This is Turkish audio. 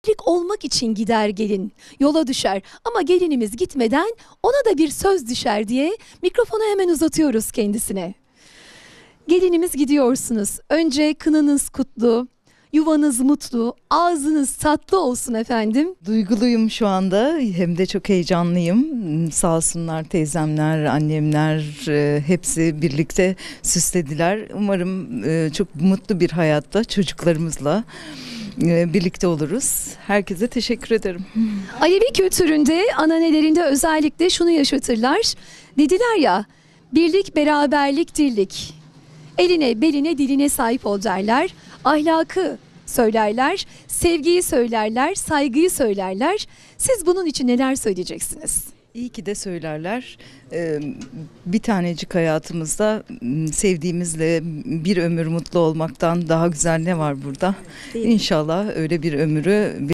Birlik olmak için gider gelin, yola düşer ama gelinimiz gitmeden ona da bir söz düşer diye mikrofonu hemen uzatıyoruz kendisine. Gelinimiz gidiyorsunuz. Önce kınanız kutlu, yuvanız mutlu, ağzınız tatlı olsun efendim. Duyguluyum şu anda, hem de çok heyecanlıyım. Sağ olsunlar teyzemler, annemler, hepsi birlikte süslediler. Umarım çok mutlu bir hayatta çocuklarımızla birlikte oluruz. Herkese teşekkür ederim. Alevi kültüründe, ananelerinde özellikle şunu yaşatırlar. Dediler ya, birlik, beraberlik, dirlik. Eline, beline, diline sahip ol derler. Ahlakı söylerler, sevgiyi söylerler, saygıyı söylerler. Siz bunun için neler söyleyeceksiniz? İyi ki de söylerler. Bir tanecik hayatımızda sevdiğimizle bir ömür mutlu olmaktan daha güzel ne var burada? İnşallah öyle bir ömrü